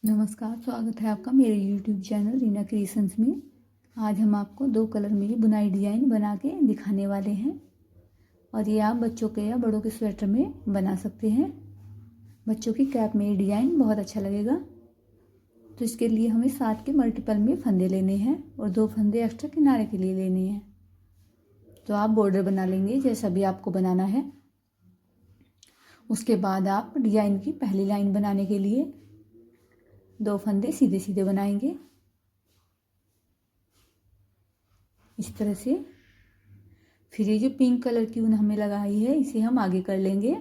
नमस्कार, स्वागत है आपका मेरे YouTube चैनल रीना क्रिएशंस में। आज हम आपको 2 कलर में ये बुनाई डिज़ाइन बना के दिखाने वाले हैं और ये आप बच्चों के या बड़ों के स्वेटर में बना सकते हैं। बच्चों की कैप में ये डिज़ाइन बहुत अच्छा लगेगा। तो इसके लिए हमें 7 के मल्टीपल में फंदे लेने हैं और 2 फंदे एक्स्ट्रा किनारे के लिए लेने हैं। तो आप बॉर्डर बना लेंगे जैसा भी आपको बनाना है। उसके बाद आप डिज़ाइन की पहली लाइन बनाने के लिए 2 फंदे सीधे सीधे बनाएंगे इस तरह से। फिर ये जो पिंक कलर की ऊन हमें लगाई है इसे हम आगे कर लेंगे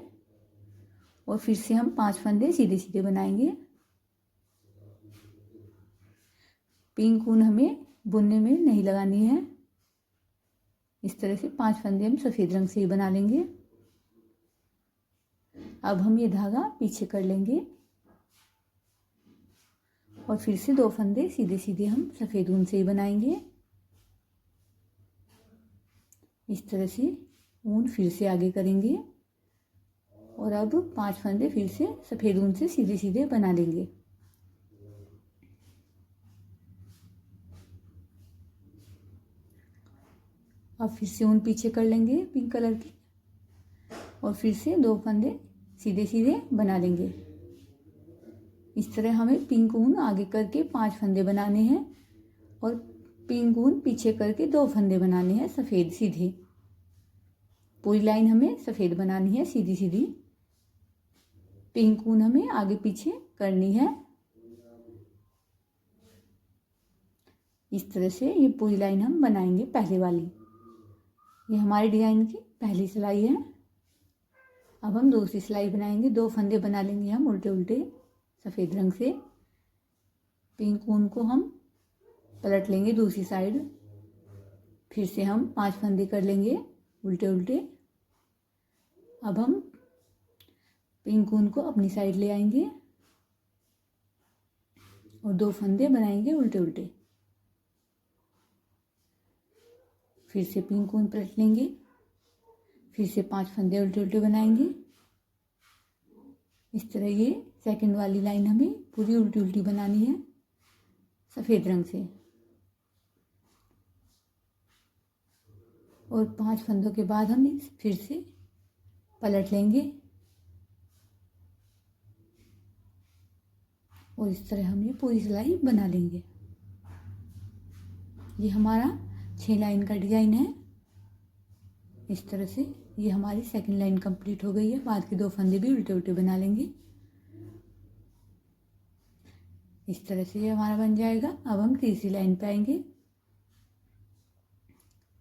और फिर से हम 5 फंदे सीधे सीधे बनाएंगे। पिंक ऊन हमें बुनने में नहीं लगानी है। इस तरह से 5 फंदे हम सफ़ेद रंग से ही बना लेंगे। अब हम ये धागा पीछे कर लेंगे और फिर से 2 फंदे सीधे सीधे हम सफ़ेद ऊन से ही बनाएंगे। इस तरह से ऊन फिर से आगे करेंगे और अब 5 फंदे फिर से सफ़ेद ऊन से सीधे सीधे बना लेंगे। अब फिर से ऊन पीछे कर लेंगे पिंक कलर की और फिर से 2 फंदे सीधे सीधे बना लेंगे। इस तरह हमें पिंक ऊन आगे करके 5 फंदे बनाने हैं और पिंक ऊन पीछे करके 2 फंदे बनाने हैं सफ़ेद सीधे। पूरी लाइन हमें सफ़ेद बनानी है सीधी सीधी। पिंक ऊन हमें आगे पीछे करनी है। इस तरह से ये पूरी लाइन हम बनाएंगे पहले वाली। ये हमारे डिज़ाइन की पहली सिलाई है। अब हम दूसरी सिलाई बनाएंगे। 2 फंदे बना लेंगे हम उल्टे उल्टे सफ़ेद रंग से। पिंक ऊन को हम पलट लेंगे दूसरी साइड। फिर से हम 5 फंदे कर लेंगे उल्टे उल्टे। अब हम पिंक ऊन को अपनी साइड ले आएंगे और 2 फंदे बनाएंगे उल्टे उल्टे। फिर से पिंक ऊन पलट लेंगे। फिर से 5 फंदे उल्टे उल्टे बनाएंगे। इस तरह ये सेकंड वाली लाइन हमें पूरी उल्टी उल्टी बनानी है सफ़ेद रंग से। और 5 फंदों के बाद हम फिर से पलट लेंगे और इस तरह हम ये पूरी सिलाई बना लेंगे। ये हमारा 6 लाइन का डिज़ाइन है। इस तरह से ये हमारी सेकंड लाइन कंप्लीट हो गई है। बाद के 2 फंदे भी उल्टे उल्टे बना लेंगे। इस तरह से ये हमारा बन जाएगा। अब हम तीसरी लाइन पे आएंगे।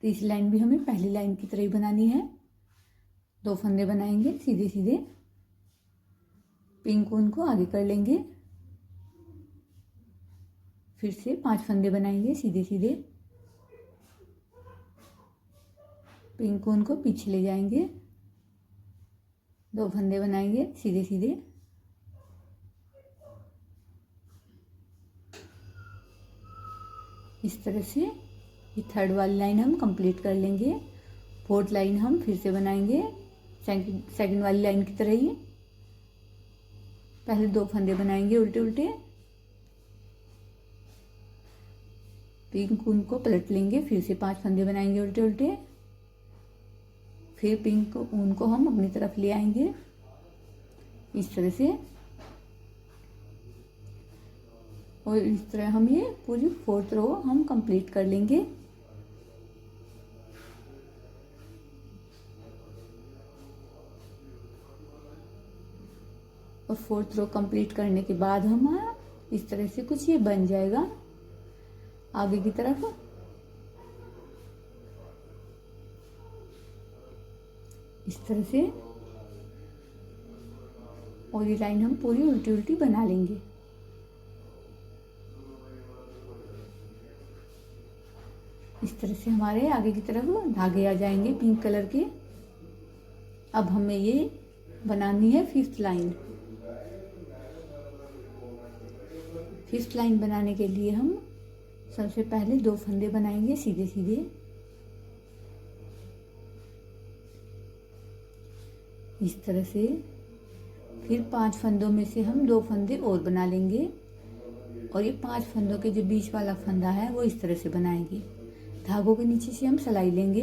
तीसरी लाइन भी हमें पहली लाइन की तरह ही बनानी है। 2 फंदे बनाएंगे सीधे सीधे। पिंक ऊन को आगे कर लेंगे। फिर से 5 फंदे बनाएंगे सीधे सीधे। पिंक ऊन को पीछे ले जाएंगे। 2 फंदे बनाएंगे सीधे सीधे। इस तरह से ये थर्ड वाली लाइन हम कंप्लीट कर लेंगे। फोर्थ लाइन हम फिर से बनाएंगे सेकंड वाली लाइन की तरह ही। पहले 2 फंदे बनाएंगे उल्टे उल्टे। पिंक ऊन को पलट लेंगे। फिर से 5 फंदे बनाएंगे उल्टे उल्टे। फिर पिंक ऊन को हम अपनी तरफ ले आएंगे इस तरह से। और इस तरह हम ये पूरी 4th रो हम कंप्लीट कर लेंगे। और 4th रो कंप्लीट करने के बाद हमारा इस तरह से कुछ ये बन जाएगा आगे की तरफ। इस तरह से और ये लाइन हम पूरी उल्टी उल्टी बना लेंगे। इस तरह से हमारे आगे की तरफ धागे आ जाएंगे पिंक कलर के। अब हमें ये बनानी है 5th लाइन। 5th लाइन बनाने के लिए हम सबसे पहले 2 फंदे बनाएंगे सीधे सीधे। इस तरह से फिर 5 फंदों में से हम 2 फंदे और बना लेंगे और ये 5 फंदों के जो बीच वाला फंदा है वो इस तरह से बनाएंगे। धागों के नीचे से हम सिलाई लेंगे,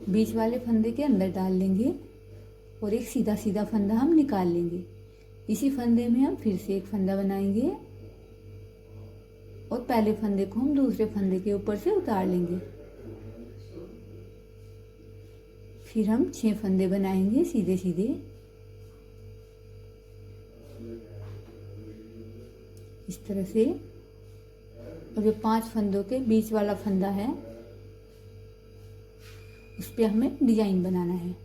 बीच वाले फंदे के अंदर डाल लेंगे और एक सीधा सीधा फंदा हम निकाल लेंगे। इसी फंदे में हम फिर से एक फंदा बनाएंगे और पहले फंदे को हम दूसरे फंदे के ऊपर से उतार लेंगे। फिर हम 6 फंदे बनाएंगे सीधे सीधे इस तरह से। और जो 5 फंदों के बीच वाला फंदा है उस पर हमें डिजाइन बनाना है।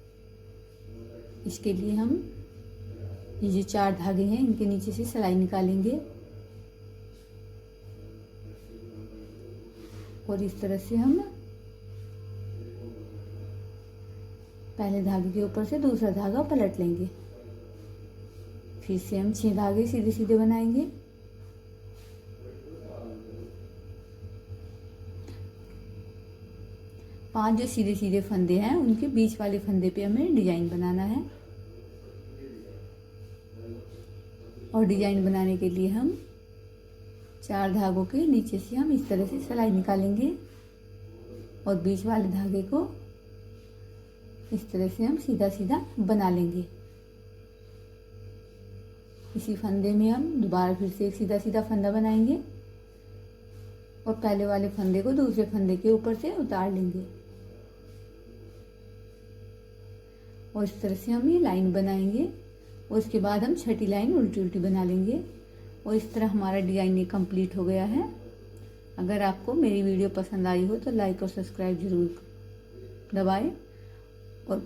इसके लिए हम ये जो 4 धागे हैं इनके नीचे से सिलाई निकालेंगे और इस तरह से हम पहले धागे के ऊपर से दूसरा धागा पलट लेंगे। फिर से हम 6 धागे सीधे सीधे बनाएंगे। पांच जो सीधे सीधे फंदे हैं उनके बीच वाले फंदे पे हमें डिजाइन बनाना है। और डिजाइन बनाने के लिए हम 4 धागों के नीचे से हम इस तरह से सिलाई निकालेंगे और बीच वाले धागे को इस तरह से हम सीधा सीधा बना लेंगे। इसी फंदे में हम दोबारा फिर से एक सीधा सीधा फंदा बनाएंगे और पहले वाले फंदे को दूसरे फंदे के ऊपर से उतार लेंगे और इस तरह से हम ये लाइन बनाएंगे और उसके बाद हम छठी लाइन उल्टी उल्टी बना लेंगे और इस तरह हमारा डिज़ाइन ये कंप्लीट हो गया है। अगर आपको मेरी वीडियो पसंद आई हो तो लाइक और सब्सक्राइब ज़रूर दबाएं और